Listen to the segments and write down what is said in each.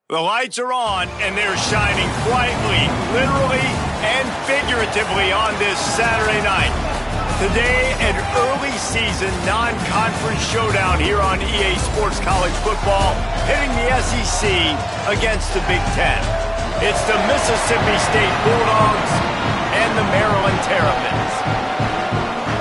The lights are on, and they're shining brightly, literally and figuratively on this Saturday night. Today, an early season non-conference showdown here on EA Sports College Football, pitting the SEC against the Big Ten. It's the Mississippi State Bulldogs and the Maryland Terrapins.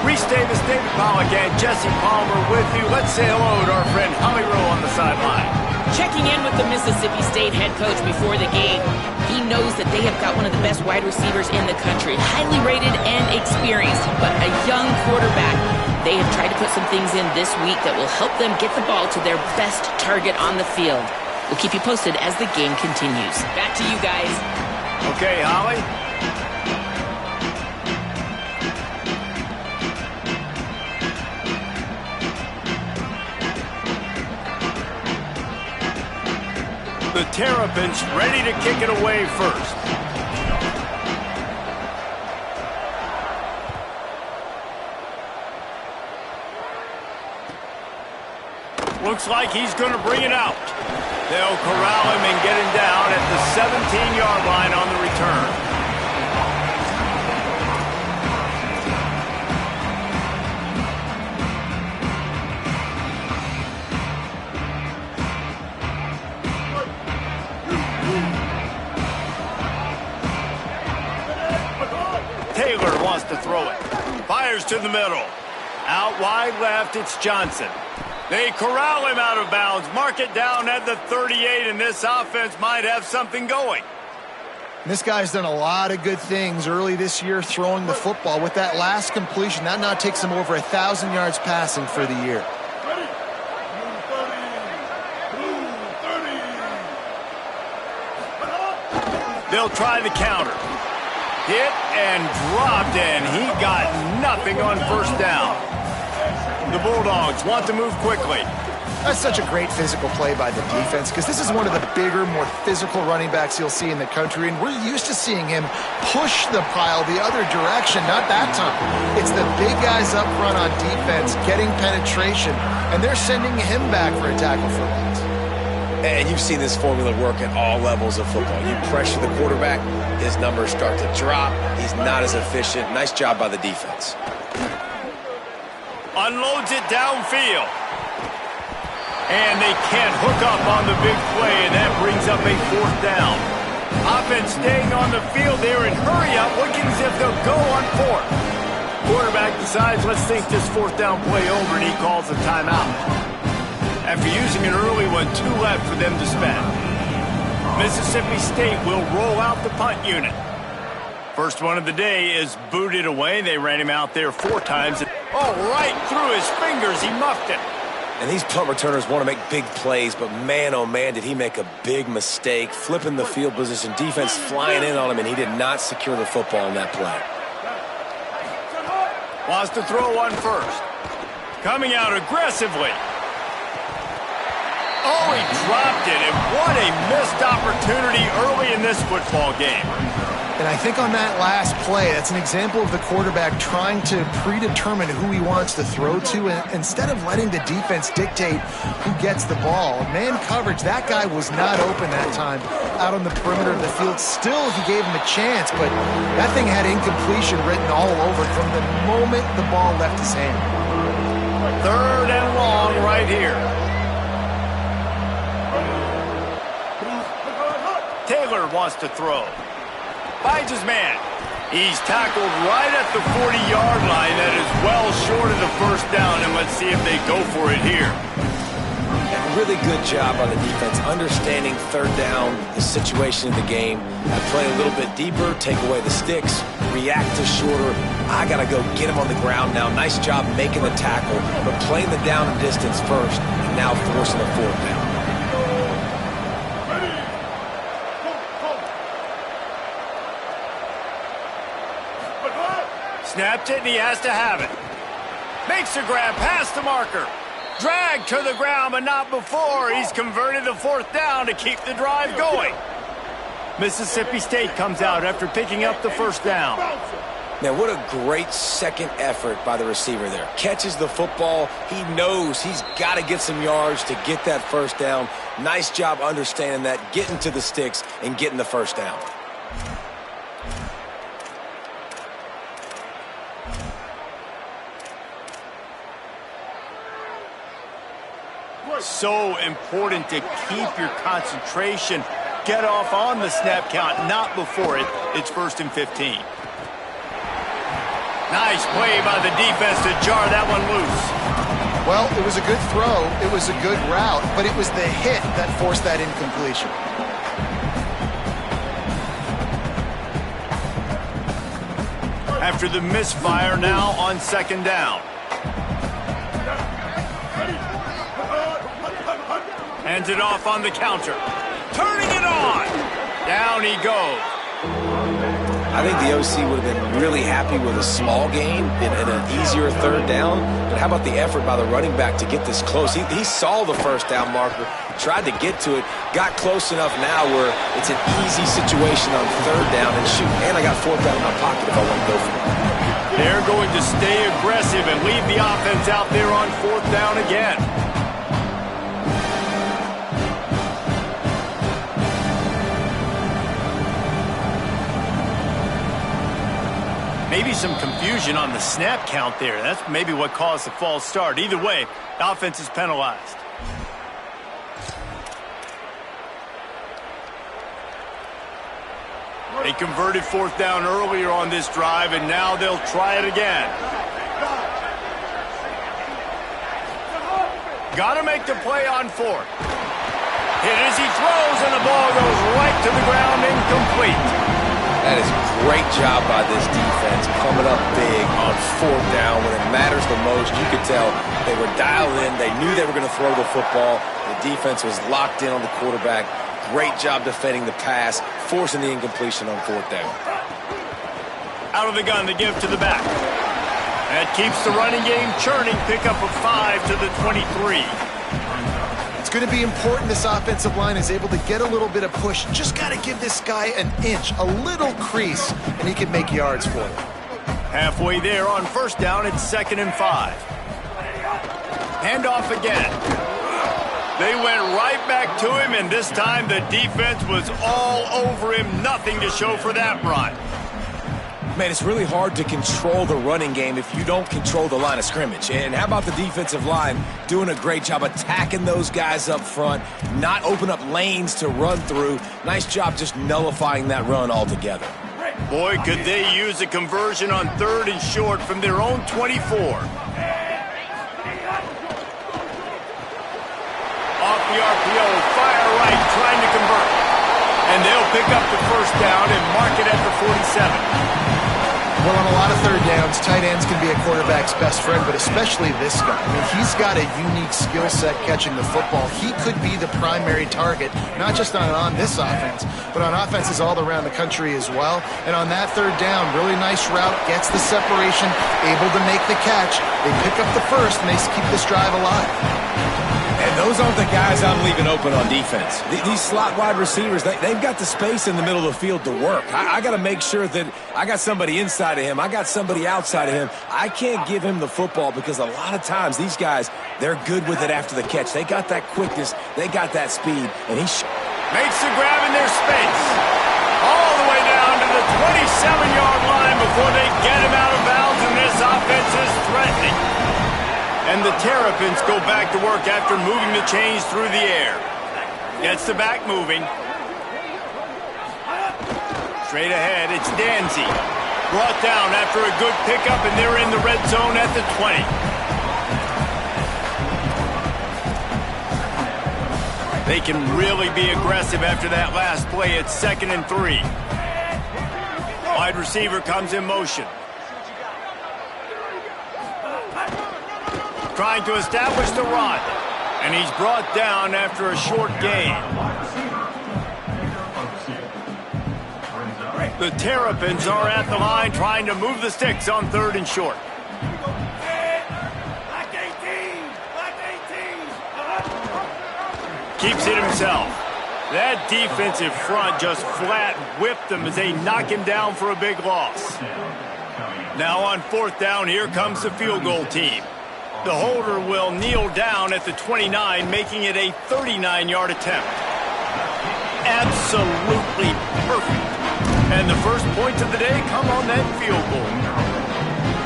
Reese Davis, David Pollack, and Jesse Palmer with you. Let's say hello to our friend Holly Rowe on the sideline. Checking in with the Mississippi State head coach before the game. He knows that they have got one of the best wide receivers in the country, highly rated and experienced, but a young quarterback. They have tried to put some things in this week that will help them get the ball to their best target on the field. We'll keep you posted as the game continues. Back to you guys. Okay, Holly. The Terrapins ready to kick it away first. Looks like he's going to bring it out. They'll corral him and get him down at the 17-yard line on the return. Taylor wants to throw it. Fires to the middle. Out wide left, it's Johnson. They corral him out of bounds. Mark it down at the 38, and this offense might have something going. This guy's done a lot of good things early this year throwing the football. With that last completion, that now takes him over 1,000 yards passing for the year. They'll try the counter. Hit and dropped, and he got nothing on first down. The Bulldogs want to move quickly. That's such a great physical play by the defense because this is one of the bigger, more physical running backs you'll see in the country, and we're used to seeing him push the pile the other direction, not that time. It's the big guys up front on defense getting penetration, and they're sending him back for a tackle for loss. And you've seen this formula work at all levels of football. You pressure the quarterback, his numbers start to drop. He's not as efficient. Nice job by the defense. Unloads it downfield. And they can't hook up on the big play, and that brings up a fourth down. Offense staying on the field there in hurry up, looking as if they'll go on fourth. Quarterback decides, let's think this fourth down play over, and he calls a timeout. After using an early one, 2 left for them to spend. Mississippi State will roll out the punt unit. First one of the day is booted away. They ran him out there 4 times. Oh, right through his fingers. He muffed it. And these punt returners want to make big plays, but man, oh man, did he make a big mistake. Flipping the field position, defense flying in on him, and he did not secure the football on that play. Wants to throw one first. Coming out aggressively. Oh, he dropped it, and what a missed opportunity early in this football game. And I think on that last play, that's an example of the quarterback trying to predetermine who he wants to throw to, and instead of letting the defense dictate who gets the ball. Man coverage, that guy was not open that time out on the perimeter of the field. Still, he gave him a chance, but that thing had incompletion written all over it from the moment the ball left his hand. 3rd and long right here. Taylor wants to throw. Finds his man. He's tackled right at the 40-yard line. That is well short of the first down, and let's see if they go for it here. A really good job on the defense, understanding 3rd down, the situation of the game, play a little bit deeper, take away the sticks, react to shorter. I got to go get him on the ground now. Nice job making the tackle, but playing the down and distance first, and now forcing a 4th down. Snapped it, and he has to have it. Makes a grab past the marker. Dragged to the ground, but not before. He's converted the 4th down to keep the drive going. Mississippi State comes out after picking up the first down. Man, what a great second effort by the receiver there. Catches the football. He knows he's got to get some yards to get that first down. Nice job understanding that, getting to the sticks and getting the first down. So important to keep your concentration. Get off on the snap count, not before it. It's 1st and 15. Nice play by the defense to jar that one loose. Well, it was a good throw. It was a good route, but it was the hit that forced that incompletion. After the misfire, now on 2nd down. Hands it off on the counter. Turning it on. Down he goes. I think the OC would have been really happy with a small gain in an easier 3rd down. But how about the effort by the running back to get this close? He saw the first down marker, tried to get to it, got close enough now where it's an easy situation on 3rd down. And shoot, and I got 4th down in my pocket if I want to go for it. They're going to stay aggressive and leave the offense out there on 4th down again. Maybe some confusion on the snap count there. That's maybe what caused the false start. Either way, the offense is penalized. They converted 4th down earlier on this drive, and now they'll try it again. Got to make the play on 4th. Hit as he throws, and the ball goes right to the ground, incomplete. That is a great job by this defense, coming up big on 4th down when it matters the most. You could tell they were dialed in. They knew they were going to throw the football. The defense was locked in on the quarterback. Great job defending the pass, forcing the incompletion on 4th down. Out of the gun, the give to the back. That keeps the running game churning. Pickup of 5 to the 23. It's going to be important this offensive line is able to get a little bit of push. Just got to give this guy an inch, a little crease, and he can make yards for you. Halfway there on 1st down, it's 2nd and 5. Handoff again. They went right back to him, and this time the defense was all over him. Nothing to show for that run. Man, it's really hard to control the running game if you don't control the line of scrimmage. And how about the defensive line doing a great job attacking those guys up front, not open up lanes to run through. Nice job just nullifying that run altogether. Boy, could they use a conversion on 3rd and short from their own 24. Off the RPO, fire right, trying to convert. And they'll pick up the 1st down and mark it at the 47. Well, on a lot of 3rd downs, tight ends can be a quarterback's best friend, but especially this guy. I mean, he's got a unique skill set catching the football. He could be the primary target, not just on this offense, but on offenses all around the country as well. And on that 3rd down, really nice route, gets the separation, able to make the catch. They pick up the 1st, and they keep this drive alive. And those aren't the guys I'm leaving open on defense. These slot wide receivers, they've got the space in the middle of the field to work. I got to make sure that I got somebody inside of him. I got somebody outside of him. I can't give him the football because a lot of times these guys, they're good with it after the catch. They got that quickness. They got that speed. And he makes the grab in their space. All the way down to the 27-yard line before they get him out of bounds, and this offense is threatening. And the Terrapins go back to work after moving the chains through the air. Gets the back moving. Straight ahead, it's Danzy. Brought down after a good pickup, and they're in the red zone at the 20. They can really be aggressive after that last play. It's 2nd and 3. Wide receiver comes in motion. Trying to establish the run. And he's brought down after a short gain. The Terrapins are at the line trying to move the sticks on 3rd and short. Keeps it himself. That defensive front just flat whipped them as they knock him down for a big loss. Now on 4th down, here comes the field goal team. The holder will kneel down at the 29, making it a 39-yard attempt. Absolutely perfect. And the first points of the day come on that field goal.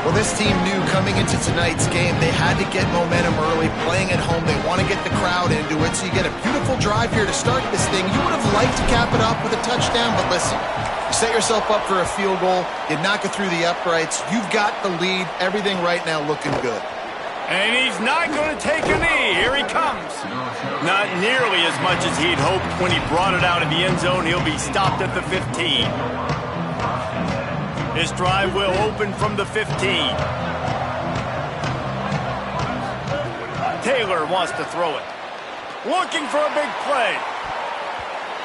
Well, this team knew coming into tonight's game they had to get momentum early, playing at home. They want to get the crowd into it, so you get a beautiful drive here to start this thing. You would have liked to cap it off with a touchdown, but listen, you set yourself up for a field goal, you knock it through the uprights, you've got the lead, everything right now looking good. And he's not going to take a knee. Here he comes. Not nearly as much as he'd hoped when he brought it out of the end zone. He'll be stopped at the 15. This drive will open from the 15. Taylor wants to throw it. Looking for a big play.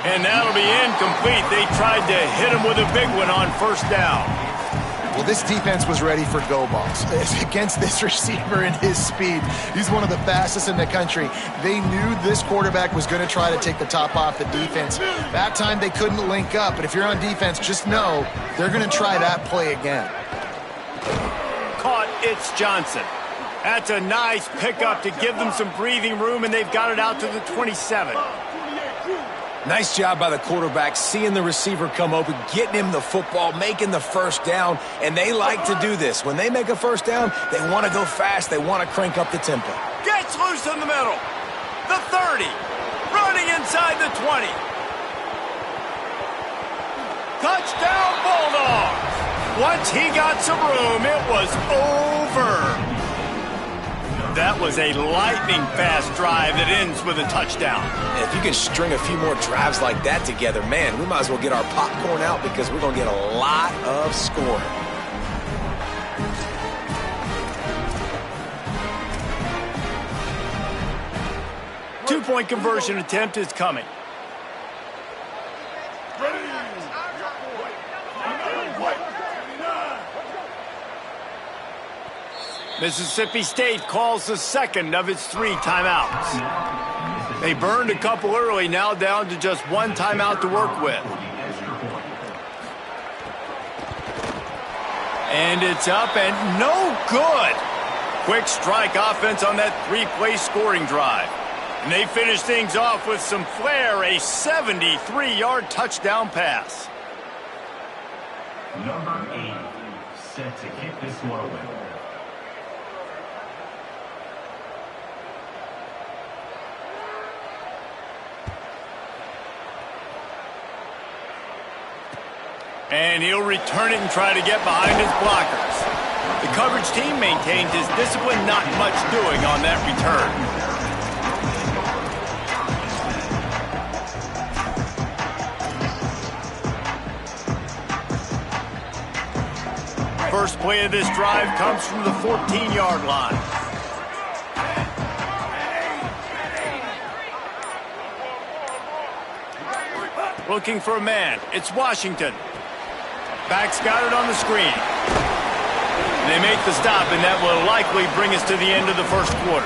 And that'll be incomplete. They tried to hit him with a big one on 1st down. Well, this defense was ready for go balls. Against this receiver and his speed, he's one of the fastest in the country. They knew this quarterback was going to try to take the top off the defense. That time they couldn't link up, but if you're on defense, just know they're going to try that play again. Caught, it's Johnson. That's a nice pickup to give them some breathing room, and they've got it out to the 27. Nice job by the quarterback, seeing the receiver come open, getting him the football, making the 1st down, and they like to do this. When they make a 1st down, they want to go fast, they want to crank up the tempo. Gets loose in the middle. The 30. Running inside the 20. Touchdown, Bulldogs. Once he got some room, it was over. That was a lightning-fast drive that ends with a touchdown. And if you can string a few more drives like that together, man, we might as well get our popcorn out because we're going to get a lot of scoring. Two-point conversion attempt is coming. Mississippi State calls the second of its 3 timeouts. They burned a couple early, now down to just 1 timeout to work with. And it's up and no good. Quick strike offense on that 3-play scoring drive. And they finish things off with some flair, a 73-yard touchdown pass. Number 8, set to kick this one away. And he'll return it and try to get behind his blockers. The coverage team maintains his discipline, not much doing on that return. First play of this drive comes from the 14-yard line. Looking for a man. It's Washington. Back's got it on the screen. They make the stop, and that will likely bring us to the end of the first quarter.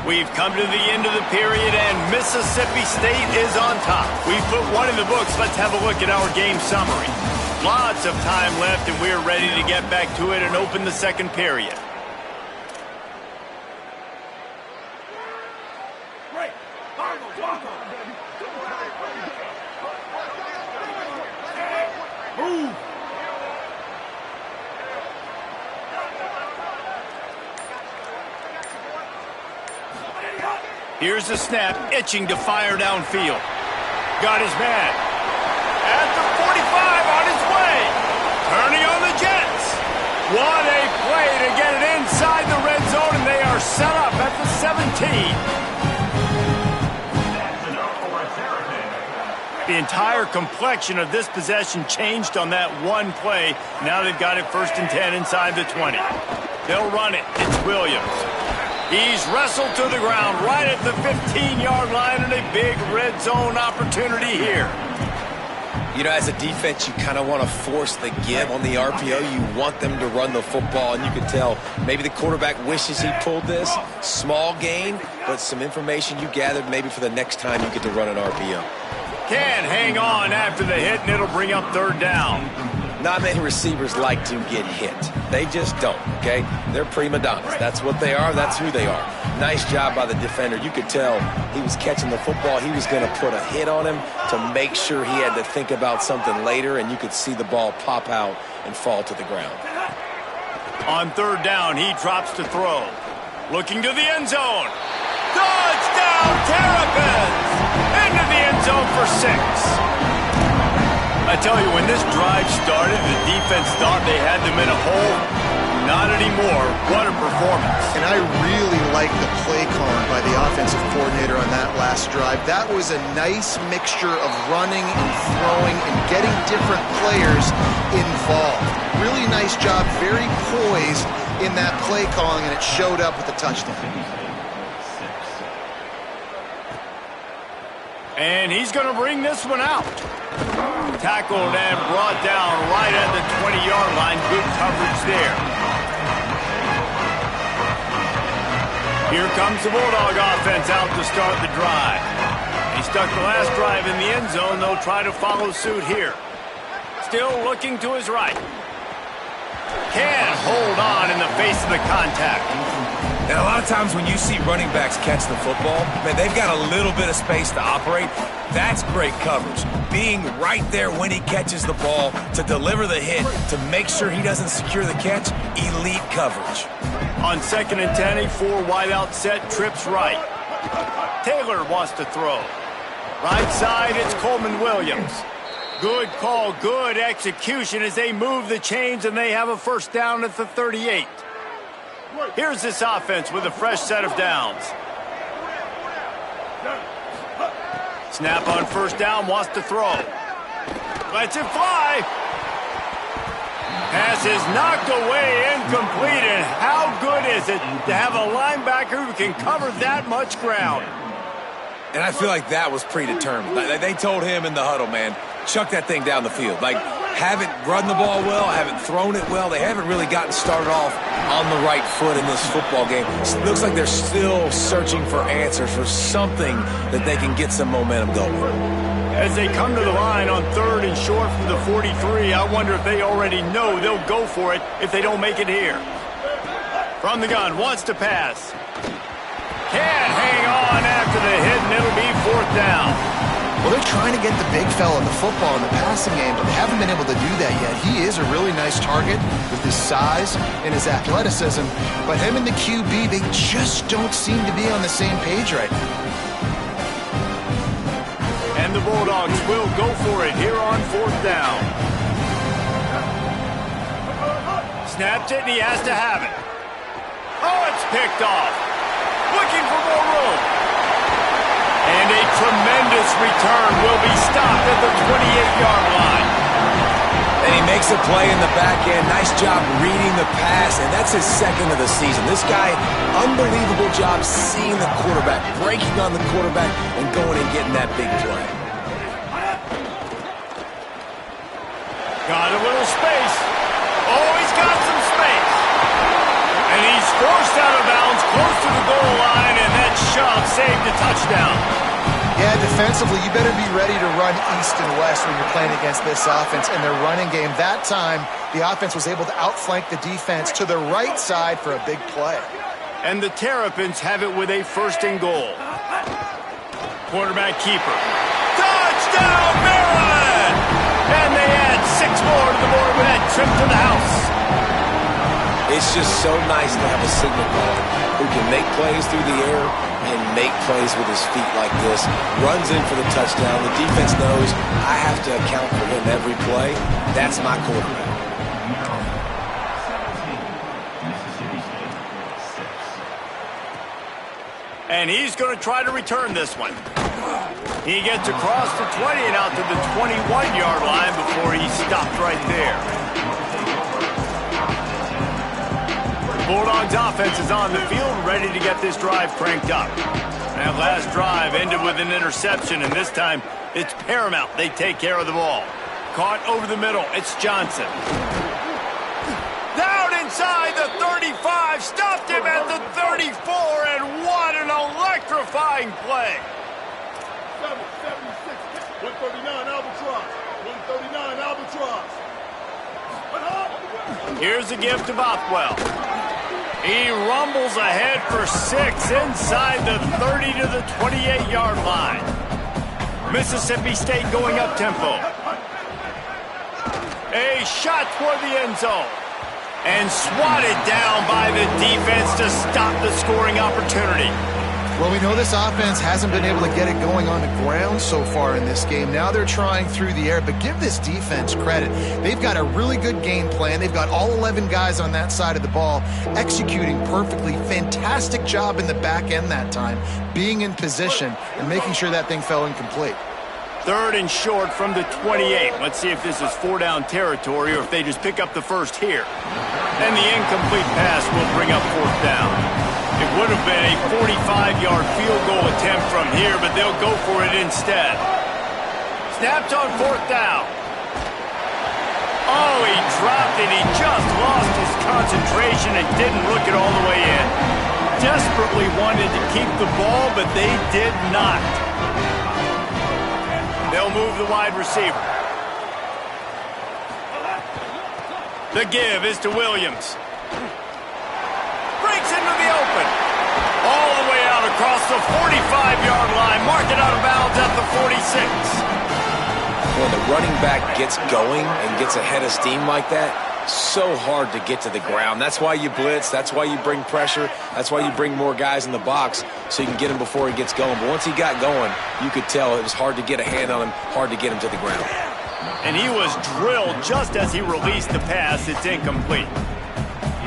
We've come to the end of the period, and Mississippi State is on top. We've put 1 in the books. Let's have a look at our game summary. Lots of time left, and we're ready to get back to it and open the second period. Here's the snap, itching to fire downfield. Got his man. At the 45, on his way. Turning on the Jets. What a play to get it inside the red zone, and they are set up at the 17. The entire complexion of this possession changed on that one play. Now they've got it 1st and 10 inside the 20. They'll run it. It's Williams. He's wrestled to the ground right at the 15-yard line, and a big red zone opportunity here. You know, as a defense, you kind of want to force the give on the RPO. You want them to run the football, and you can tell maybe the quarterback wishes he pulled this. Small gain, but some information you gathered maybe for the next time you get to run an RPO. Can't hang on after the hit, and it'll bring up third down. Not many receivers like to get hit. They just don't, okay? They're prima donnas. That's what they are. That's who they are. Nice job by the defender. You could tell he was catching the football. He was going to put a hit on him to make sure he had to think about something later, and you could see the ball pop out and fall to the ground. On third down, he drops to throw. Looking to the end zone. Touchdown, Terrapins! Into the end zone for 6. I tell you, when this drive started, the defense thought they had them in a hole. Not anymore. What a performance. And I really like the play calling by the offensive coordinator on that last drive. That was a nice mixture of running and throwing and getting different players involved. Really nice job, very poised in that play calling, and it showed up with the touchdown. And he's going to bring this one out. Tackled and brought down right at the 20-yard line. Good coverage there. Here comes the Bulldog offense out to start the drive. He stuck the last drive in the end zone. They'll try to follow suit here. Still looking to his right. Can't hold on in the face of the contact. And a lot of times when you see running backs catch the football, man, they've got a little bit of space to operate. That's great coverage. Being right there when he catches the ball to deliver the hit, to make sure he doesn't secure the catch, elite coverage. On 2nd and 10, a 4-wideout set, trips right. Taylor wants to throw. Right side, it's Coleman Williams. Good call, good execution as they move the chains, and they have a first down at the 38. Here's this offense with a fresh set of downs. Snap on first down, wants to throw. Lets it fly. Pass is knocked away, incomplete, and how good is it to have a linebacker who can cover that much ground? And I feel like that was predetermined. Like, they told him in the huddle, man, chuck that thing down the field. Like, haven't run the ball well, haven't thrown it well. They haven't really gotten started off on the right foot in this football game. It looks like they're still searching for answers, for something that they can get some momentum going. As they come to the line on 3rd and short from the 43, I wonder if they already know they'll go for it if they don't make it here. From the gun, wants to pass. Can't hang on after the hit, and it'll be 4th down. Well, they're trying to get the big fella the football in the passing game, but they haven't been able to do that yet. He is a really nice target with his size and his athleticism, but him and the QB, they just don't seem to be on the same page right now. And the Bulldogs will go for it here on 4th down. Snapped it, and he has to have it. Oh, it's picked off. Looking for more room. And a tremendous return will be stopped at the 28-yard line. And he makes a play in the back end. Nice job reading the pass, and that's his 2nd of the season. This guy, unbelievable job seeing the quarterback, breaking on the quarterback, and going and getting that big play. Got a little space. Oh, he's got some space. And he's forced out of bounds close to the goal line, and that shove saved a touchdown. Yeah, defensively, you better be ready to run east and west when you're playing against this offense and their running game. That time, the offense was able to outflank the defense to the right side for a big play. And the Terrapins have it with a 1st and goal. Quarterback keeper. Touchdown, Maryland! And they add 6 more to the board with that trip to the house. It's just so nice to have a signal caller who can make plays through the air and make plays with his feet like this. Runs in for the touchdown. The defense knows I have to account for him every play. That's my quarterback. And he's going to try to return this one. He gets across the 20 and out to the 21-yard line before he stopped right there. Bulldogs offense is on the field, ready to get this drive cranked up. That last drive ended with an interception, and this time it's paramount they take care of the ball. Caught over the middle, it's Johnson. Down inside the 35, stopped him at the 34, and what an electrifying play. 139 Albatross. 139 Albatross. Here's a give to Bothwell. He rumbles ahead for 6 inside the 30 to the 28-yard line. Mississippi State going up tempo. A shot toward the end zone. And swatted down by the defense to stop the scoring opportunity. Well, we know this offense hasn't been able to get it going on the ground so far in this game. Now they're trying through the air, but give this defense credit. They've got a really good game plan. They've got all 11 guys on that side of the ball executing perfectly. Fantastic job in the back end that time, being in position and making sure that thing fell incomplete. 3rd and short from the 28. Let's see if this is 4-down territory or if they just pick up the first here. And the incomplete pass will bring up 4th down. It would have been a 45-yard field goal attempt from here, but they'll go for it instead. Snapped on 4th down. Oh, he dropped it. He just lost his concentration and didn't look it all the way in. Desperately wanted to keep the ball, but they did not. They'll move the wide receiver. The give is to Williams. Breaks into the open. All the way out across the 45-yard line. Mark it out of bounds at the 46. When the running back gets going and gets ahead of steam like that, so hard to get to the ground. That's why you blitz. That's why you bring pressure. That's why you bring more guys in the box so you can get him before he gets going. But once he got going, you could tell it was hard to get a hand on him, hard to get him to the ground. And he was drilled just as he released the pass. It's incomplete.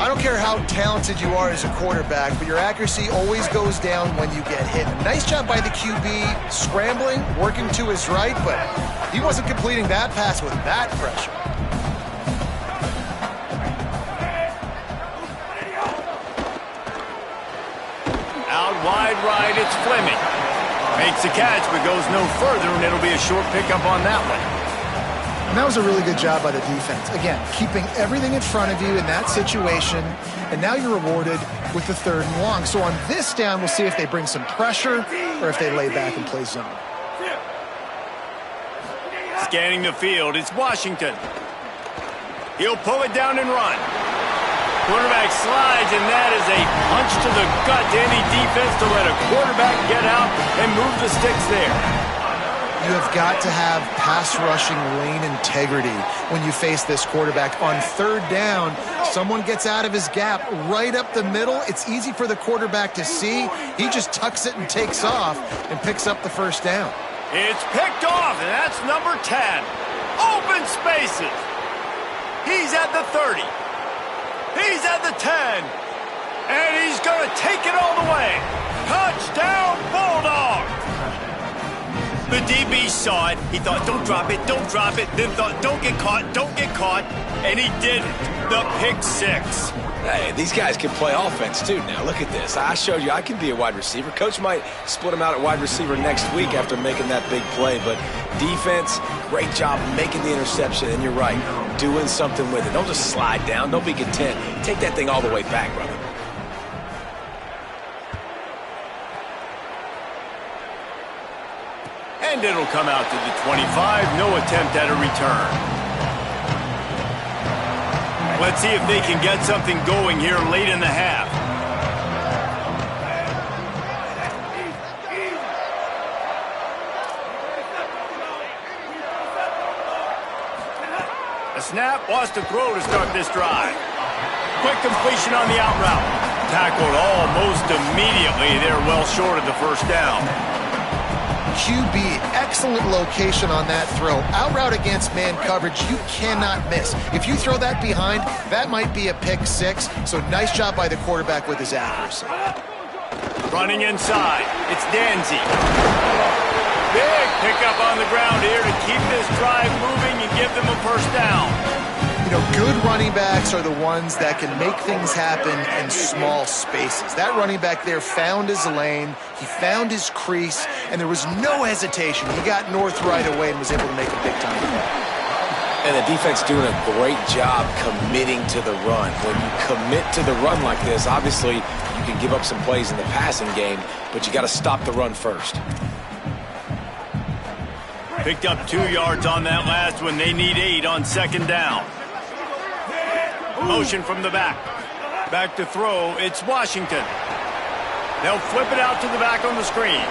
I don't care how talented you are as a quarterback, but your accuracy always goes down when you get hit. Nice job by the QB scrambling, working to his right, but he wasn't completing that pass with that pressure. Out wide right, it's Fleming. Makes the catch, but goes no further, and it'll be a short pickup on that one. And that was a really good job by the defense. Again, keeping everything in front of you in that situation, and now you're rewarded with the 3rd and long. So on this down, we'll see if they bring some pressure or if they lay back and play zone. Scanning the field, it's Washington. He'll pull it down and run. Quarterback slides, and that is a punch to the gut to any defense to let a quarterback get out and move the sticks there. You have got to have pass rushing lane integrity when you face this quarterback. On 3rd down, someone gets out of his gap right up the middle. It's easy for the quarterback to see. He just tucks it and takes off and picks up the 1st down. It's picked off, and that's number 10. Open spaces. He's at the 30. He's at the 10. And he's going to take it all the way. Touchdown, Bulldogs. The DB saw it. He thought, don't drop it, don't drop it. Then thought, don't get caught, don't get caught. And he didn't. The pick 6. Hey, these guys can play offense, too. Now, look at this. I showed you I can be a wide receiver. Coach might split him out at wide receiver next week after making that big play. But defense, great job making the interception. And you're right, doing something with it. Don't just slide down. Don't be content. Take that thing all the way back, brother. And it'll come out to the 25. No attempt at a return. Let's see if they can get something going here late in the half. A snap, wants to throw to start this drive. Quick completion on the out route. Tackled almost immediately. They're well short of the 1st down. QB, excellent location on that throw. Out route against man coverage, you cannot miss. If you throw that behind, that might be a pick 6. So nice job by the quarterback with his accuracy. Running inside, it's Danzy. Big pickup on the ground here to keep this drive moving and give them a 1st down. You know, good running backs are the ones that can make things happen in small spaces. That running back there found his lane, he found his crease, and there was no hesitation. He got north right away and was able to make a big-time play. And the defense doing a great job committing to the run. When you commit to the run like this, obviously you can give up some plays in the passing game, but you got to stop the run first. Picked up 2 yards on that last one. They need 8 on second down. Motion from the back. Back to throw. It's Washington. They'll flip it out to the back on the screen.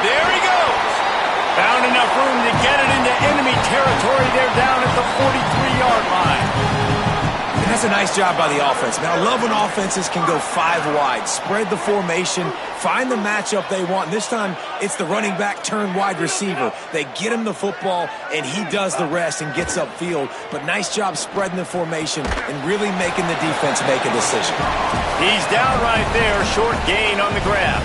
There he goes. Found enough room to get it into enemy territory. They're down at the 43-yard line. And that's a nice job by the offense. Man, I love when offenses can go 5 wide, spread the formation, find the matchup they want. And this time, it's the running back turned wide receiver. They get him the football, and he does the rest and gets upfield. But nice job spreading the formation and really making the defense make a decision. He's down right there, short gain on the grab.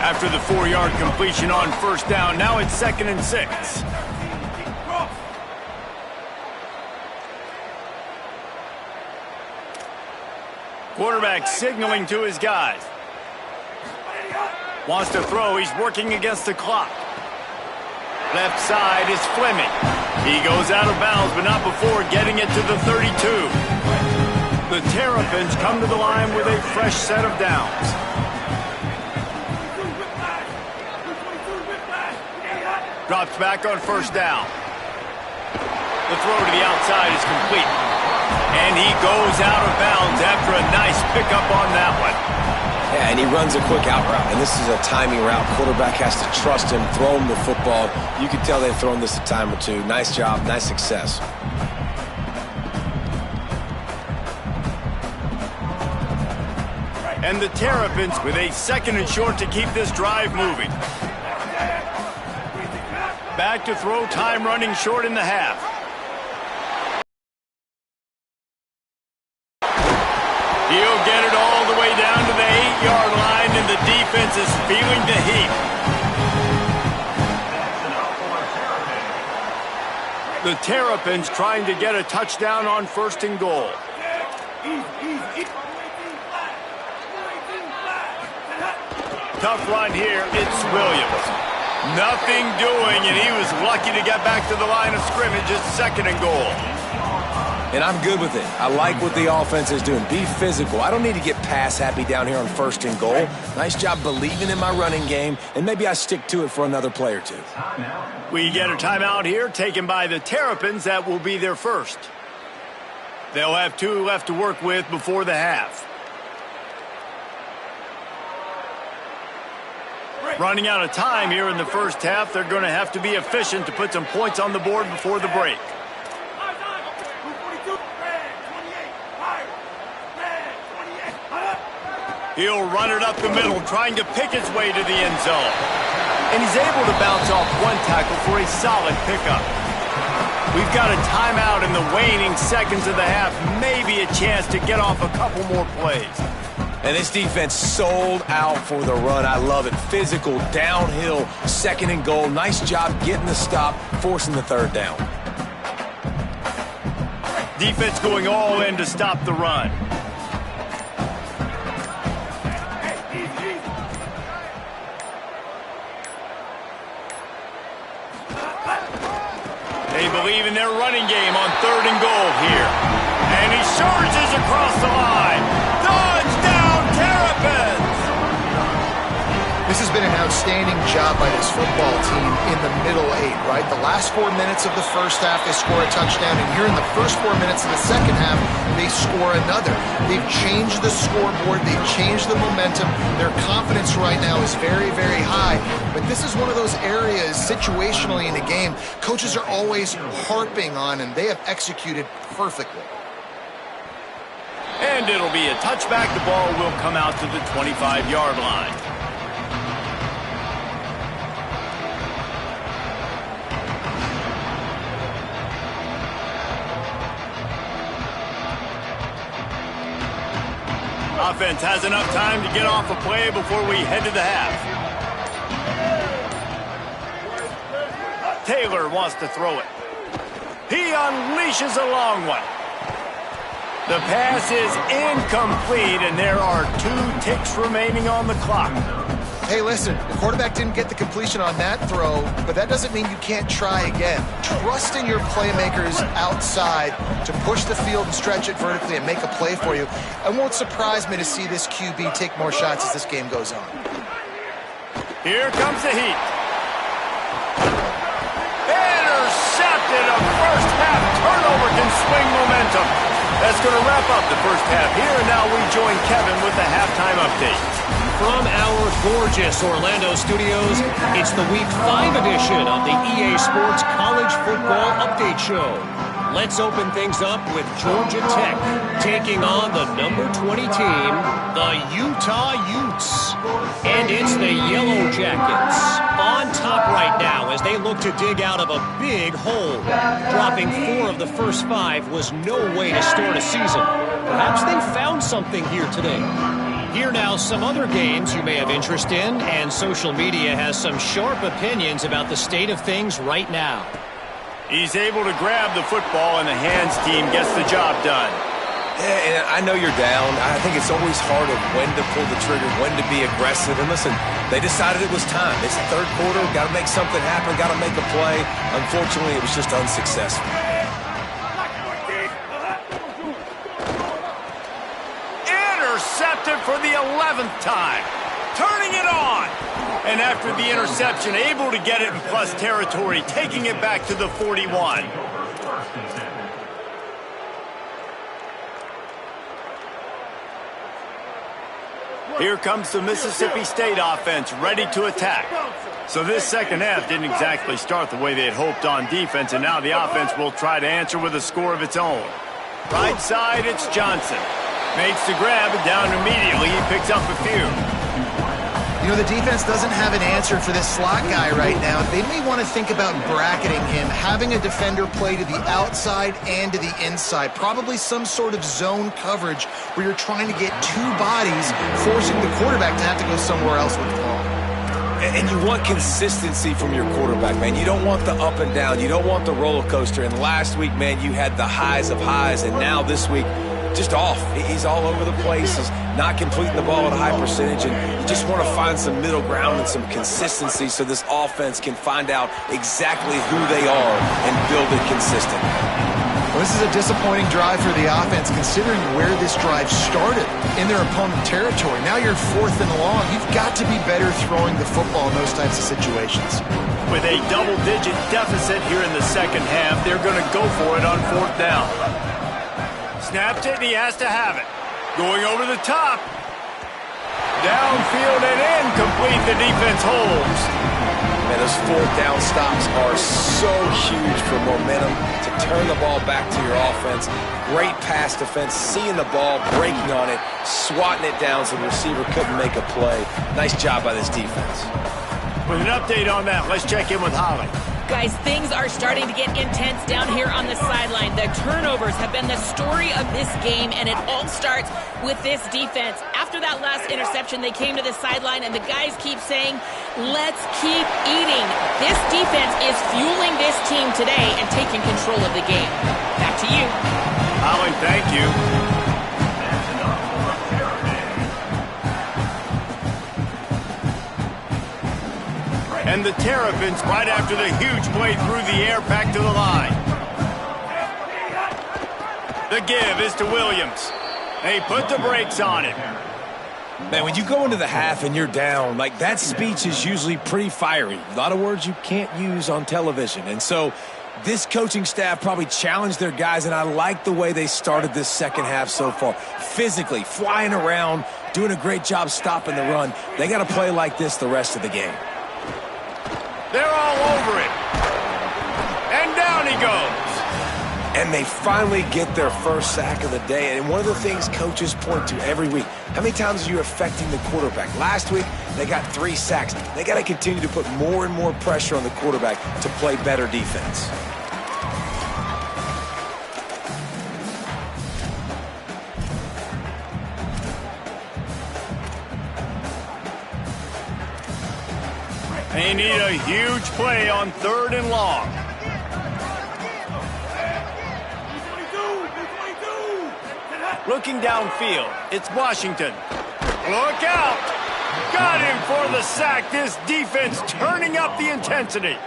After the 4-yard completion on first down, now it's 2nd and 6. Quarterback signaling to his guys. Wants to throw. He's working against the clock. Left side is Fleming. He goes out of bounds, but not before getting it to the 32. The Terrapins come to the line with a fresh set of downs. Drops back on first down. The throw to the outside is complete. And he goes out of bounds after a nice pickup on that one. Yeah, and he runs a quick out route, and this is a timing route. Quarterback has to trust him, throw him the football. You can tell they've thrown this a time or two. Nice job, nice success. And the Terrapins with a 2nd and short to keep this drive moving. Back to throw, time running short in the half. He'll get it all the way down to the 8-yard line, and the defense is feeling the heat. The Terrapins trying to get a touchdown on 1st and goal. Tough run here. It's Williams. Nothing doing, and he was lucky to get back to the line of scrimmage. It's 2nd and goal. And I'm good with it. I like what the offense is doing. Be physical. I don't need to get pass happy down here on 1st and goal. Nice job believing in my running game, and maybe I stick to it for another play or two. We get a timeout here taken by the Terrapins. That will be their first. They'll have 2 left to work with before the half. Running out of time here in the first half. They're going to have to be efficient to put some points on the board before the break. He'll run it up the middle, trying to pick his way to the end zone. And he's able to bounce off one tackle for a solid pickup. We've got a timeout in the waning seconds of the half. Maybe a chance to get off a couple more plays. And this defense sold out for the run. I love it. Physical, downhill, 2nd and goal. Nice job getting the stop, forcing the 3rd down. Defense going all in to stop the run. They believe in their running game on 3rd and goal here. And he surges across the line. Touchdown, Terrapins! This has been an outstanding job by this football team in the middle 8, right? The last 4 minutes of the first half, they score a touchdown, and here in the first 4 minutes of the second half, they score another. They've changed the scoreboard. They've changed the momentum. Their confidence right now is very, very high, but this is one of those areas situationally in a game coaches are always harping on, and they have executed perfectly. And it'll be a touchback. The ball will come out to the 25-yard line. Offense has enough time to get off a play before we head to the half. Taylor wants to throw it. He unleashes a long one. The pass is incomplete, and there are 2 ticks remaining on the clock. Hey, listen, the quarterback didn't get the completion on that throw, but that doesn't mean you can't try again. Trust in your playmakers outside to push the field and stretch it vertically and make a play for you. It won't surprise me to see this QB take more shots as this game goes on. Here comes the heat. Intercepted. A first half turnover can swing momentum. That's going to wrap up the first half here, and now we join Kevin with the halftime update. From our gorgeous Orlando studios, it's the Week 5 edition of the EA Sports College Football Update Show. Let's open things up with Georgia Tech taking on the number 20 team, the Utah Utes. And it's the Yellow Jackets on top right now as they look to dig out of a big hole. Dropping 4 of the first 5 was no way to start a season. Perhaps they found something here today. Here now, some other games you may have interest in, and social media has some sharp opinions about the state of things right now. He's able to grab the football, and the hands team gets the job done. Yeah, and I know you're down. I think it's always hard of when to pull the trigger, when to be aggressive. And listen, they decided it was time. It's the third quarter. Got to make something happen. Got to make a play. Unfortunately, it was just unsuccessful. Intercepted for the 11th time. Turning it on. And after the interception, able to get it in plus territory, taking it back to the 41. Here comes the Mississippi State offense, ready to attack. So this second half didn't exactly start the way they had hoped on defense, and now the offense will try to answer with a score of its own. Right side, it's Johnson. Makes the grab, and down immediately, he picks up a few. You know, the defense doesn't have an answer for this slot guy right now. They may want to think about bracketing him, having a defender play to the outside and to the inside. Probably some sort of zone coverage where you're trying to get 2 bodies, forcing the quarterback to have to go somewhere else with the ball. And you want consistency from your quarterback, man. You don't want the up and down. You don't want the roller coaster. And last week, man, you had the highs of highs, and now this week, just off. He's all over the place. He's not completing the ball at a high percentage, and you just want to find some middle ground and some consistency so this offense can find out exactly who they are and build it consistent. Well, this is a disappointing drive for the offense considering where this drive started in their opponent territory. Now you're 4th and long. You've got to be better throwing the football in those types of situations. With a double-digit deficit here in the second half, they're going to go for it on 4th down. Snapped it, and he has to have it. Going over the top. Downfield and incomplete. The defense holds. Man, those 4th down stops are so huge for momentum to turn the ball back to your offense. Great pass defense, seeing the ball, breaking on it, swatting it down so the receiver couldn't make a play. Nice job by this defense. With an update on that, let's check in with Holly. Guys, things are starting to get intense down here on the sideline. The turnovers have been the story of this game, and it all starts with this defense. After that last interception, they came to the sideline, and the guys keep saying, let's keep eating. This defense is fueling this team today and taking control of the game. Back to you. Holly, thank you. And the Terrapins, right after the huge play through the air, back to the line. The give is to Williams. They put the brakes on it. Man, when you go into the half and you're down, like that speech is usually pretty fiery. A lot of words you can't use on television. And so this coaching staff probably challenged their guys, and I like the way they started this second half so far. Physically, flying around, doing a great job stopping the run. They got to play like this the rest of the game. They're all over it. And down he goes. And they finally get their first sack of the day. And one of the things coaches point to every week, how many times are you affecting the quarterback? Last week, they got 3 sacks. They got to continue to put more and more pressure on the quarterback to play better defense. They need a huge play on 3rd and long. Looking downfield, it's Washington. Look out! Got him for the sack. This defense turning up the intensity.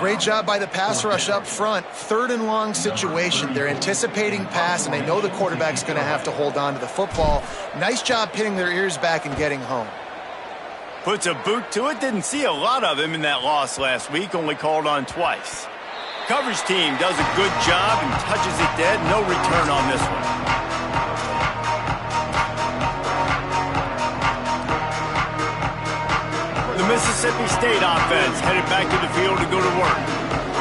Great job by the pass rush up front. 3rd and long situation. They're anticipating pass, and they know the quarterback's going to have to hold on to the football. Nice job pinning their ears back and getting home. Puts a boot to it. Didn't see a lot of him in that loss last week. Only called on twice. Coverage team does a good job and touches it dead. No return on this one. The Mississippi State offense headed back to the field to go to work.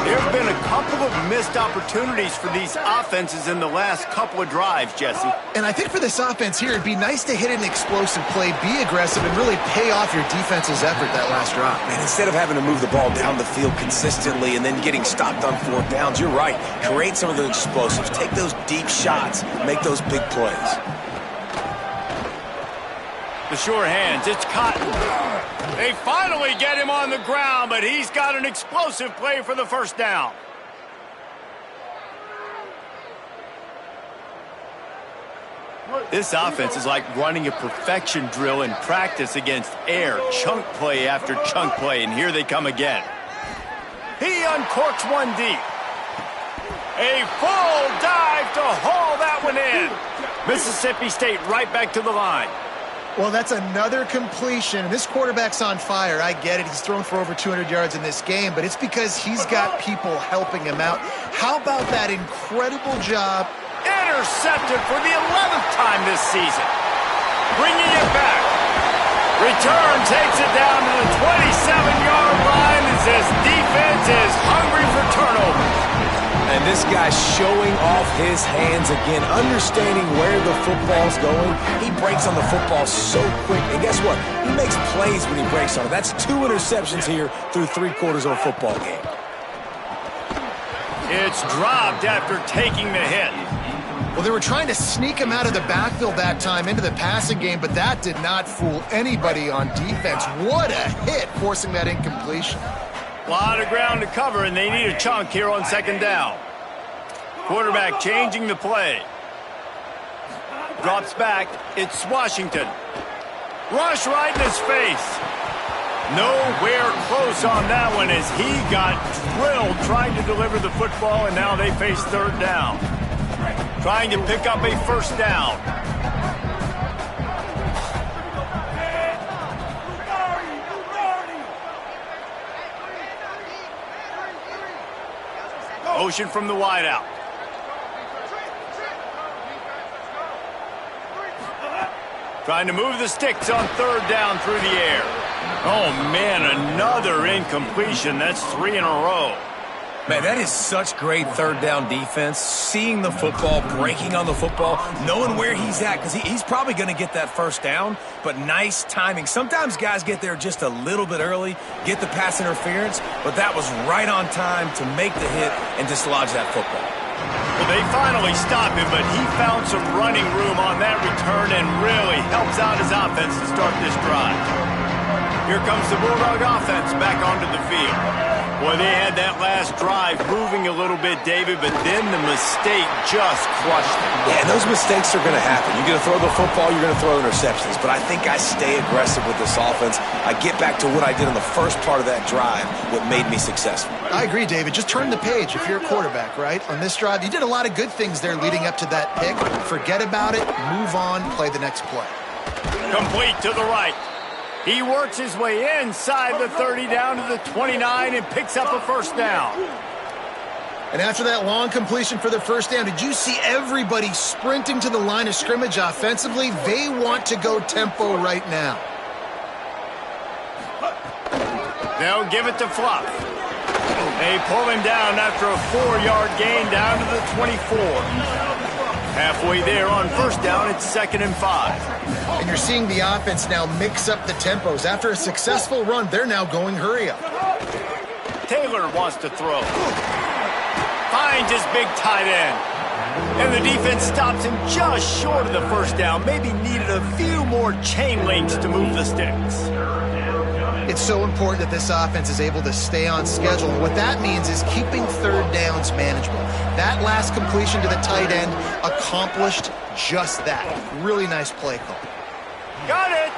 There have been a couple of missed opportunities for these offenses in the last couple of drives, Jesse. And I think for this offense here, it'd be nice to hit an explosive play, be aggressive, and really pay off your defense's effort that last drive. And instead of having to move the ball down the field consistently and then getting stopped on fourth downs, you're right. Create some of those explosives. Take those deep shots. Make those big plays. The sure hands, it's Cotton. They finally get him on the ground, but he's got an explosive play for the first down. This offense is like running a perfection drill in practice against air, chunk play after chunk play, and here they come again. He uncorks one deep. A full dive to haul that one in. Mississippi State right back to the line. Well, that's another completion. This quarterback's on fire. I get it. He's thrown for over 200 yards in this game, but it's because he's got people helping him out. How about that incredible job? Intercepted for the 11th time this season. Bringing it back. Return takes it down to the 27-yard line as this defense is hungry for turnovers. And this guy's showing off his hands again, understanding where the football's going. He breaks on the football so quick. And guess what? He makes plays when he breaks on it. That's 2 interceptions here through 3 quarters of a football game. It's dropped after taking the hit. Well, they were trying to sneak him out of the backfield that time into the passing game, but that did not fool anybody on defense. What a hit, forcing that incompletion. A lot of ground to cover, and they need a chunk here on second down. Quarterback changing the play. Drops back. It's Washington. Rush right in his face. Nowhere close on that one as he got drilled trying to deliver the football, and now they face third down. Trying to pick up a first down. Motion from the wideout. Trying to move the sticks on third down through the air. Oh, man, another incompletion. That's 3 in a row. Man, that is such great third down defense. Seeing the football, breaking on the football, knowing where he's at, because he's probably going to get that first down, but nice timing. Sometimes guys get there just a little bit early, get the pass interference, but that was right on time to make the hit and dislodge that football. Well, they finally stopped him, but he found some running room on that return and really helps out his offense to start this drive. Here comes the Bulldog offense back onto the field. Boy, they had that last drive moving a little bit, David, but then the mistake just crushed them. Yeah, and those mistakes are going to happen. You're going to throw the football, you're going to throw interceptions. But I think I stay aggressive with this offense. I get back to what I did in the first part of that drive, what made me successful. I agree, David. Just turn the page if you're a quarterback, right? On this drive, you did a lot of good things there leading up to that pick. Forget about it, move on, play the next play. Complete to the right. He works his way inside the 30 down to the 29 and picks up a first down. And after that long completion for the first down, did you see everybody sprinting to the line of scrimmage offensively? They want to go tempo right now. They'll give it to Fluff. They pull him down after a 4-yard gain down to the 24. Halfway there on first down, it's 2nd and 5. And you're seeing the offense now mix up the tempos. After a successful run, they're now going hurry up. Taylor wants to throw. Finds his big tight end. And the defense stops him just short of the first down. Maybe needed a few more chain links to move the sticks. It's so important that this offense is able to stay on schedule. And what that means is keeping third downs manageable. That last completion to the tight end accomplished just that. Really nice play call. Got it!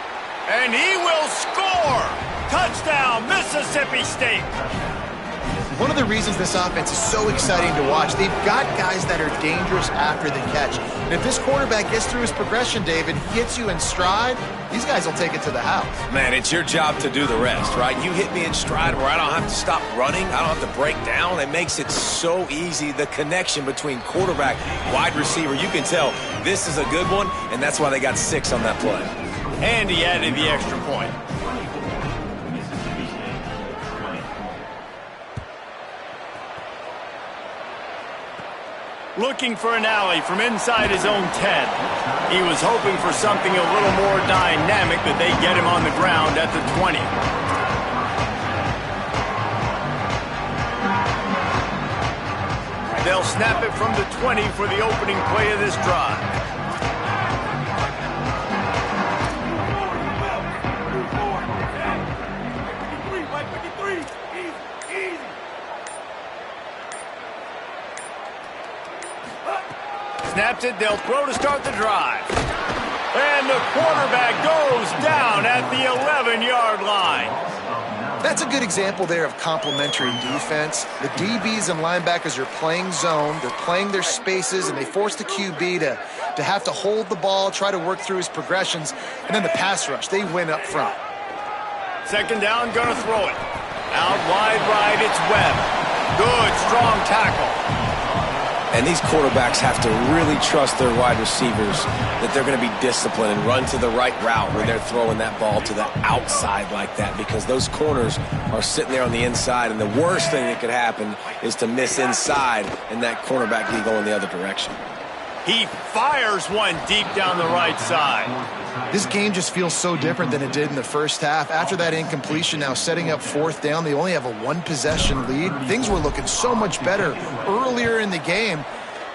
And he will score! Touchdown, Mississippi State! One of the reasons this offense is so exciting to watch, they've got guys that are dangerous after the catch. And if this quarterback gets through his progression, David, hits you in stride, these guys will take it to the house. Man, it's your job to do the rest, right? You hit me in stride where I don't have to stop running. I don't have to break down. It makes it so easy. The connection between quarterback, wide receiver, you can tell this is a good one, and that's why they got 6 on that play. And he added the extra point. Looking for an alley from inside his own 10. He was hoping for something a little more dynamic, but they get him on the ground at the 20. They'll snap it from the 20 for the opening play of this drive. Snaps it, they'll throw to start the drive. And the quarterback goes down at the 11-yard line. That's a good example there of complementary defense. The DBs and linebackers are playing zone, they're playing their spaces, and they force the QB to have to hold the ball, try to work through his progressions, and then the pass rush, they win up front. Second down, gonna throw it. Out wide right, it's Webb. Good, strong tackle. And these quarterbacks have to really trust their wide receivers that they're going to be disciplined and run to the right route when they're throwing that ball to the outside like that, because those corners are sitting there on the inside, and the worst thing that could happen is to miss inside and that cornerback be going the other direction. He fires one deep down the right side. This game just feels so different than it did in the first half. After that incompletion, now setting up 4th down, they only have a 1-possession lead. Things were looking so much better earlier in the game.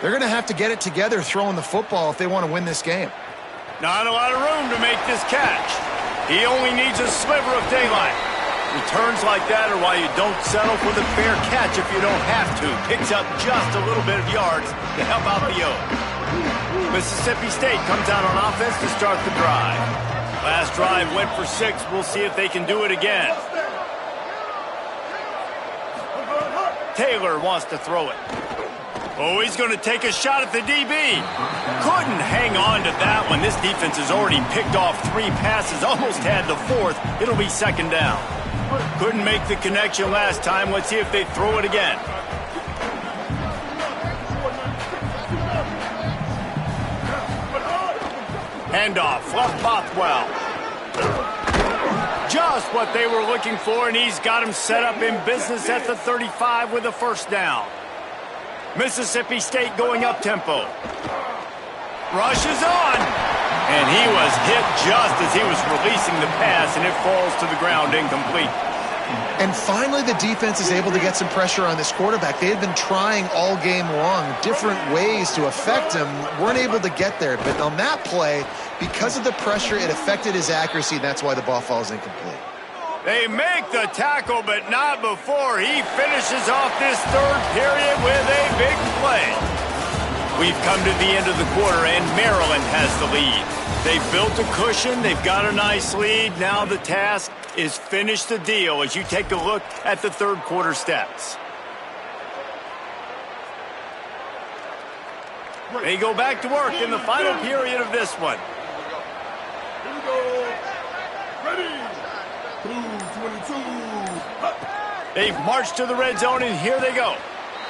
They're going to have to get it together throwing the football if they want to win this game. Not a lot of room to make this catch. He only needs a sliver of daylight. Returns like that are why you don't settle for the fair catch if you don't have to. Picks up just a little bit of yards to help out the O. Mississippi State comes out on offense to start the drive. Last drive went for 6. We'll see if they can do it again. Taylor wants to throw it. Oh, he's going to take a shot at the DB. Couldn't hang on to that one. This defense has already picked off 3 passes, almost had the 4th. It'll be second down. Couldn't make the connection last time. Let's see if they throw it again. Handoff, left Bothwell. Just what they were looking for, and he's got him set up in business at the 35 with a first down. Mississippi State going up-tempo. Rushes on. And he was hit just as he was releasing the pass, and it falls to the ground incomplete. And finally, the defense is able to get some pressure on this quarterback. They had been trying all game long, different ways to affect him, weren't able to get there. But on that play, because of the pressure, it affected his accuracy, and that's why the ball falls incomplete. They make the tackle, but not before he finishes off this 3rd period with a big play. We've come to the end of the quarter, and Maryland has the lead. They've built a cushion. They've got a nice lead. Now the task is finish the deal as you take a look at the 3rd quarter stats. They go back to work in the final period of this one. Here we go. Ready. 2-22. They've marched to the red zone, and here they go.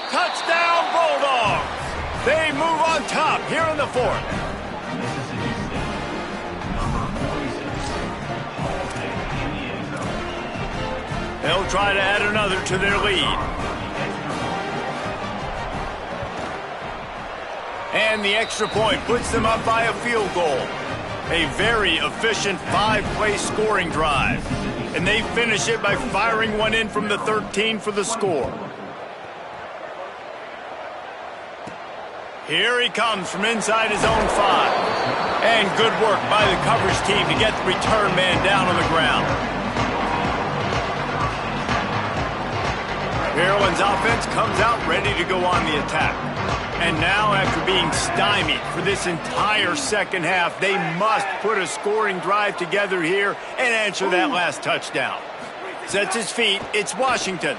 Touchdown, Bulldogs! They move on top here in the 4th. They'll try to add another to their lead. And the extra point puts them up by a field goal. A very efficient 5-play scoring drive. And they finish it by firing one in from the 13 for the score. Here he comes from inside his own 5. And good work by the coverage team to get the return man down on the ground. Maryland's offense comes out ready to go on the attack. And now, after being stymied for this entire second half, they must put a scoring drive together here and answer that last touchdown. Sets his feet. It's Washington.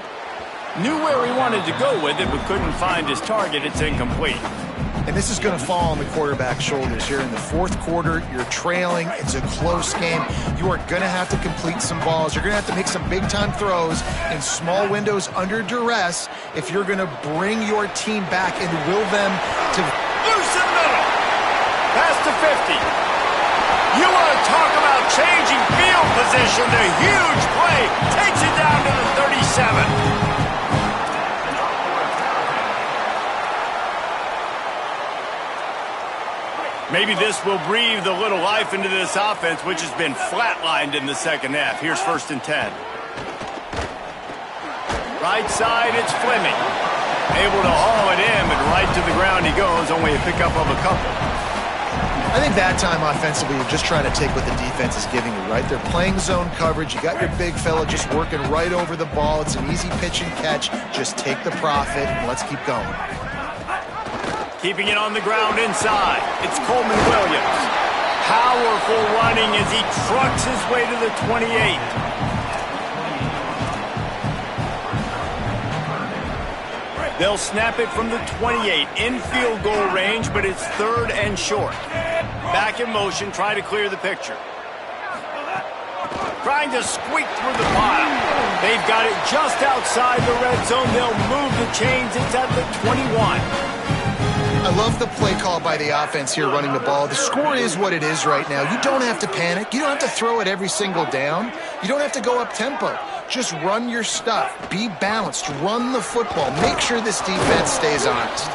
Knew where he wanted to go with it, but couldn't find his target. It's incomplete. And this is going to fall on the quarterback's shoulders here in the fourth quarter. You're trailing. It's a close game. You are going to have to complete some balls. You're going to have to make some big-time throws in small windows under duress if you're going to bring your team back and will them to... Loose in the middle. Pass to 50. You want to talk about changing field position. The huge play takes it down to the 37. Maybe this will breathe a little life into this offense, which has been flatlined in the second half. Here's 1st and 10. Right side, it's Fleming. Able to haul it in, but right to the ground he goes. Only a pickup of a couple. I think that time offensively, you're just trying to take what the defense is giving you, right? They're playing zone coverage. You got your big fella just working right over the ball. It's an easy pitch and catch. Just take the profit and let's keep going. Keeping it on the ground inside. It's Coleman Williams. Powerful running as he trucks his way to the 28. They'll snap it from the 28 in field goal range, but it's 3rd and short. Back in motion, try to clear the picture. Trying to squeak through the pile. They've got it just outside the red zone. They'll move the chains. It's at the 21. I love the play call by the offense here running the ball. The score is what it is right now. You don't have to panic. You don't have to throw it every single down. You don't have to go up tempo. Just run your stuff. Be balanced. Run the football. Make sure this defense stays honest.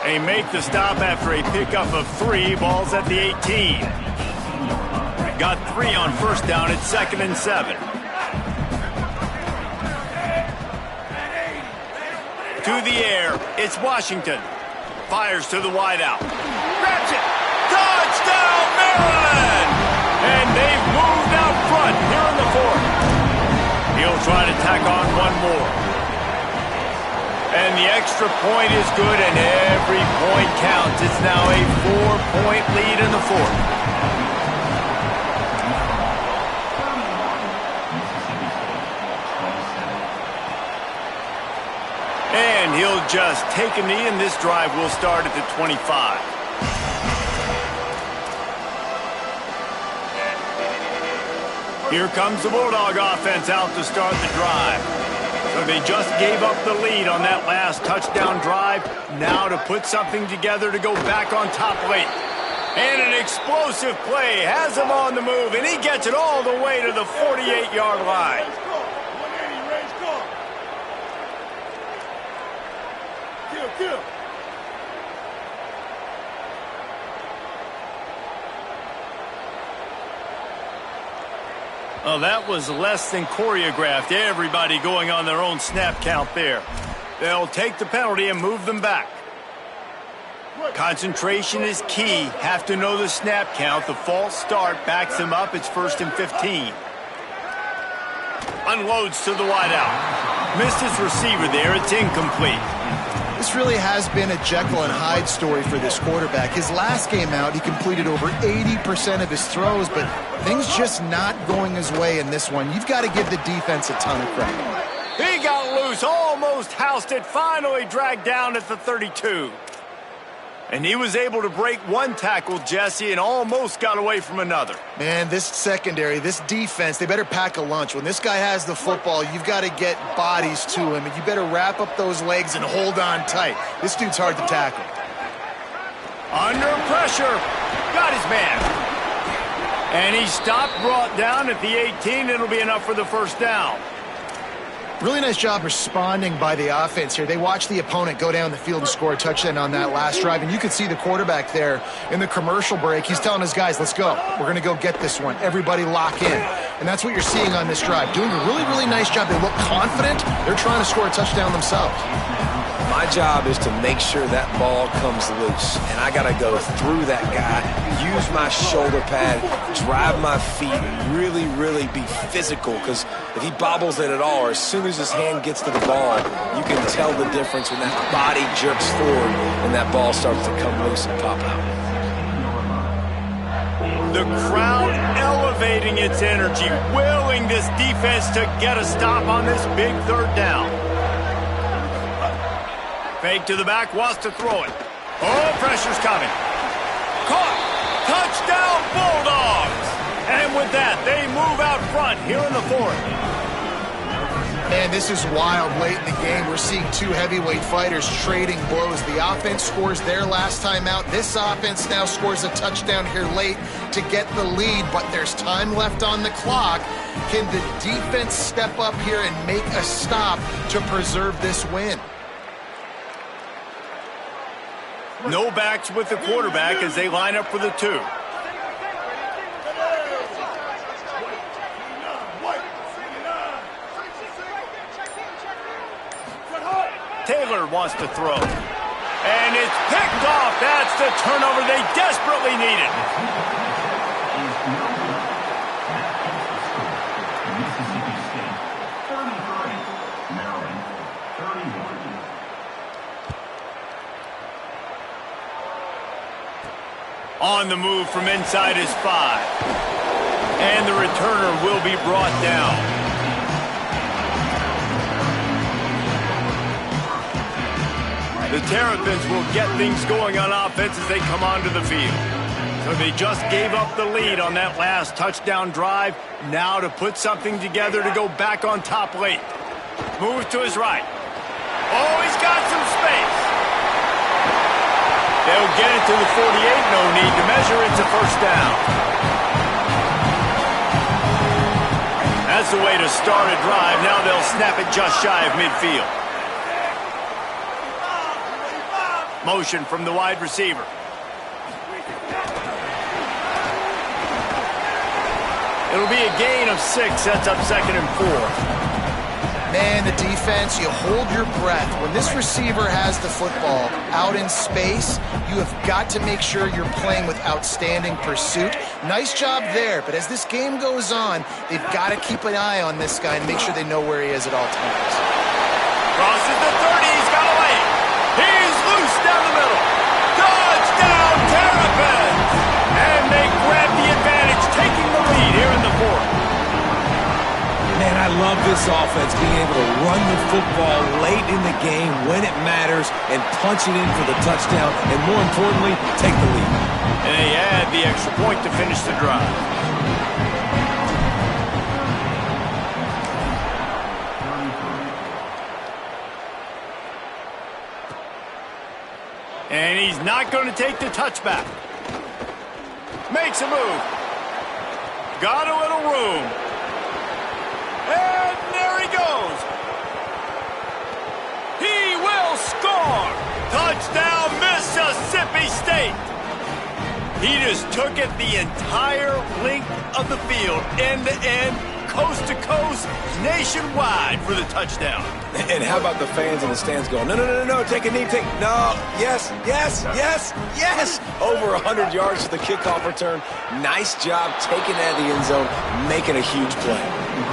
They make the stop after a pickup of 3. Ball's at the 18. Got 3 on 1st down. It's 2nd and 7. To the air. It's Washington. Fires to the wideout. Grabs it. Touchdown, Maryland! And they've moved out front here in the 4th. He'll try to tack on one more. And the extra point is good, and every point counts. It's now a 4-point lead in the 4th. And he'll just take a knee, and this drive will start at the 25. Here comes the Bulldog offense out to start the drive. So they just gave up the lead on that last touchdown drive. Now to put something together to go back on top late. And an explosive play has him on the move, and he gets it all the way to the 48-yard line. Kill. Oh, that was less than choreographed. Everybody going on their own snap count there. They'll take the penalty and move them back. Concentration is key. Have to know the snap count. The false start backs them up. It's 1st and 15. Unloads to the wideout. Missed his receiver there. It's incomplete. This really has been a Jekyll and Hyde story for this quarterback. His last game out, he completed over 80% of his throws, but things just not going his way in this one. You've got to give the defense a ton of credit. He got loose, almost housed it, finally dragged down at the 32. And he was able to break one tackle, Jesse, and almost got away from another. Man, this secondary, this defense, they better pack a lunch. When this guy has the football, you've got to get bodies to him, and you better wrap up those legs and hold on tight. This dude's hard to tackle. Under pressure. Got his man. And he stopped, brought down at the 18. It'll be enough for the 1st down. Really nice job responding by the offense here. They watched the opponent go down the field and score a touchdown on that last drive. And you could see the quarterback there in the commercial break. He's telling his guys, let's go. We're going to go get this one. Everybody lock in. And that's what you're seeing on this drive. Doing a really, really nice job. They look confident. They're trying to score a touchdown themselves. My job is to make sure that ball comes loose. And I got to go through that guy, use my shoulder pad, drive my feet, really, really be physical. Because if he bobbles it at all, or as soon as his hand gets to the ball, you can tell the difference when that body jerks forward and that ball starts to come loose and pop out. The crowd elevating its energy, willing this defense to get a stop on this big 3rd down. Fake to the back, wants to throw it. Oh, pressure's coming. Caught. Touchdown, Bulldogs. And with that, they move out front here in the fourth. Man, this is wild late in the game. We're seeing two heavyweight fighters trading blows. The offense scores their last time out. This offense now scores a touchdown here late to get the lead, but there's time left on the clock. Can the defense step up here and make a stop to preserve this win? No backs with the quarterback as they line up for the two. Taylor wants to throw. And it's picked off. That's the turnover they desperately needed. Mississippi State 33, Maryland 31. On the move from inside his 5. And the returner will be brought down. The Terrapins will get things going on offense as they come onto the field. So they just gave up the lead on that last touchdown drive. Now to put something together to go back on top late. Moves to his right. Oh, he's got some space. They'll get it to the 48. No need to measure. It's a first down. That's the way to start a drive. Now they'll snap it just shy of midfield. Motion from the wide receiver. It'll be a gain of 6. Sets up 2nd and 4. Man, the defense, you hold your breath. When this receiver has the football out in space, you have got to make sure you're playing with outstanding pursuit. Nice job there, but as this game goes on, they've got to keep an eye on this guy and make sure they know where he is at all times. Crosses the 30. He's got a lane. He's loose down the middle. Touchdown, Terrapins! And they grab the advantage, taking the lead here in the fourth. Man, I love this offense, being able to run the football late in the game when it matters and punch it in for the touchdown, and more importantly, take the lead. And they add the extra point to finish the drive. And he's not going to take the touchback. Makes a move. Got a little room. And there he goes. He will score. Touchdown, Mississippi State. He just took it the entire length of the field, end to end, coast to coast, nationwide for the touchdown. And how about the fans in the stands going, no, take a knee, no, yes, over 100 yards to the kickoff return. Nice job taking that to the end zone, making a huge play.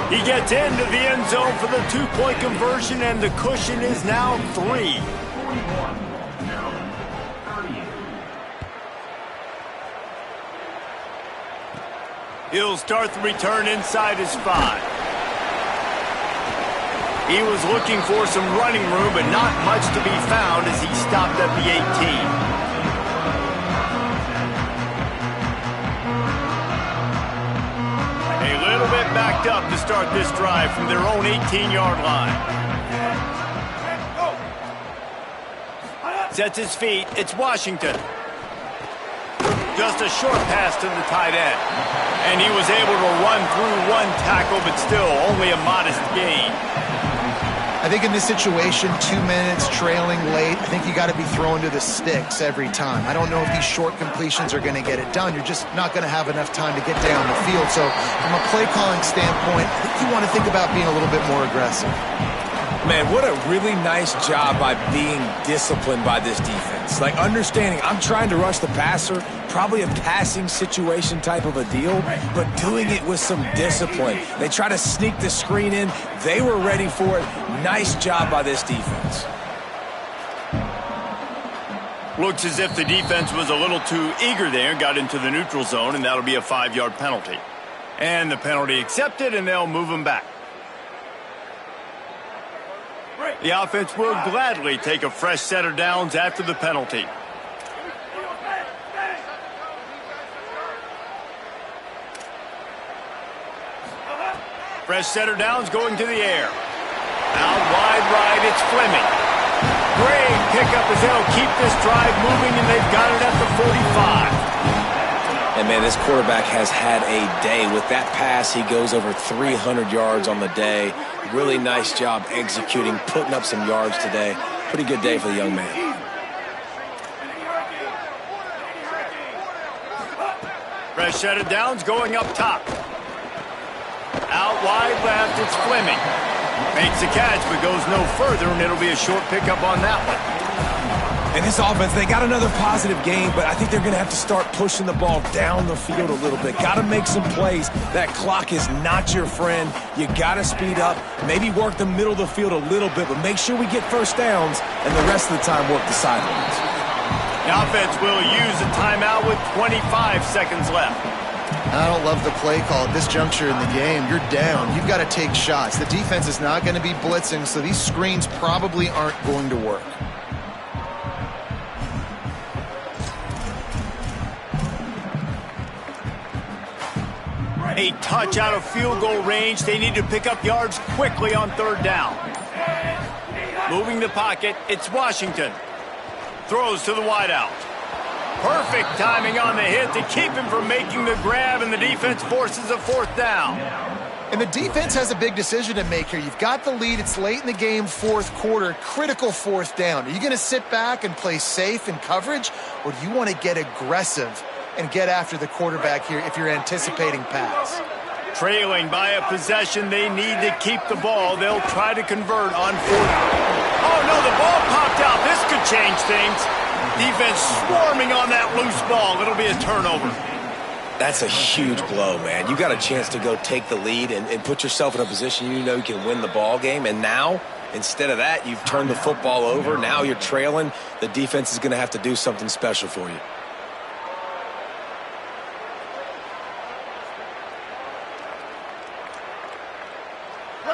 He gets into the end zone for the 2-point conversion, and the cushion is now 3. 41, Maryland 38. He'll start the return inside his 5. He was looking for some running room, but not much to be found as he stopped at the 18. A little bit backed up to start this drive from their own 18-yard line. Sets his feet. It's Washington. Just a short pass to the tight end. And he was able to run through one tackle, but still only a modest gain. I think in this situation, 2 minutes trailing late, I think you got to be throwing to the sticks every time. I don't know if these short completions are going to get it done. You're just not going to have enough time to get down the field. So from a play calling standpoint, I think you want to think about being a little bit more aggressive. Man, what a really nice job by being disciplined by this defense. Like understanding I'm trying to rush the passer, probably a passing situation type of a deal, but doing it with some discipline. They try to sneak the screen in. They were ready for it. Nice job by this defense. Looks as if the defense was a little too eager there, got into the neutral zone, and that'll be a 5-yard penalty. And the penalty accepted, and they'll move him back. The offense will gladly take a fresh set of downs after the penalty. Fresh set of downs going to the air. Out wide right, it's Fleming. Great pickup as they'll keep this drive moving, and they've got it at the 45. And, man, this quarterback has had a day. With that pass, he goes over 300 yards on the day. Really nice job executing, putting up some yards today. Pretty good day for the young man. Fresh set of downs going up top. Out wide left, it's Fleming. Makes the catch, but goes no further, and it'll be a short pickup on that one. And this offense, they got another positive game, but I think they're going to have to start pushing the ball down the field a little bit. Got to make some plays. That clock is not your friend. You got to speed up, maybe work the middle of the field a little bit, but make sure we get first downs, and the rest of the time work the sidelines. The offense will use a timeout with 25 seconds left. I don't love the play call at this juncture in the game. You're down. You've got to take shots. The defense is not going to be blitzing, so these screens probably aren't going to work. A touch out of field goal range. They need to pick up yards quickly on third down. Moving the pocket, it's Washington. Throws to the wideout. Perfect timing on the hit to keep him from making the grab, and the defense forces a fourth down. And the defense has a big decision to make here. You've got the lead. It's late in the game, fourth quarter, critical fourth down. Are you going to sit back and play safe in coverage, or do you want to get aggressive and get after the quarterback here if you're anticipating pass? Trailing by a possession, they need to keep the ball. They'll try to convert on fourth. Oh, no, the ball popped out. This could change things. Defense swarming on that loose ball. It'll be a turnover. That's a huge blow, man. You got a chance to go take the lead and put yourself in a position you know you can win the ball game. And now, instead of that, you've turned the football over. Now you're trailing. The defense is going to have to do something special for you.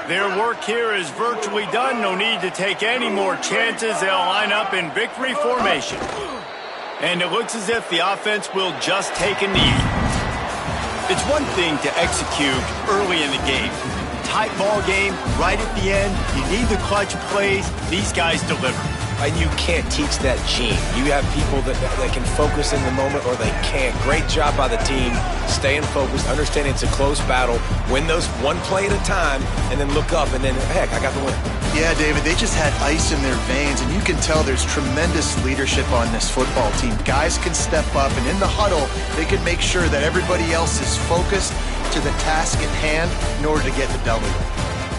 Their work here is virtually done. No need to take any more chances. They'll line up in victory formation. And it looks as if the offense will just take a knee. It's one thing to execute early in the game. Tight ball game, right at the end. You need the clutch plays. These guys deliver. And you can't teach that gene. You have people that can focus in the moment or they can't. Great job by the team, staying focused, understanding it's a close battle, win those one play at a time, and then look up and then, heck, I got the win. Yeah, David, they just had ice in their veins, and you can tell there's tremendous leadership on this football team. Guys can step up, and in the huddle, they can make sure that everybody else is focused to the task at hand in order to get the W.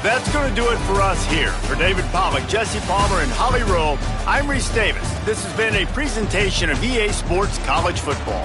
That's going to do it for us here. For David Pollack, Jesse Palmer, and Holly Rowe, I'm Reese Davis. This has been a presentation of EA Sports College Football.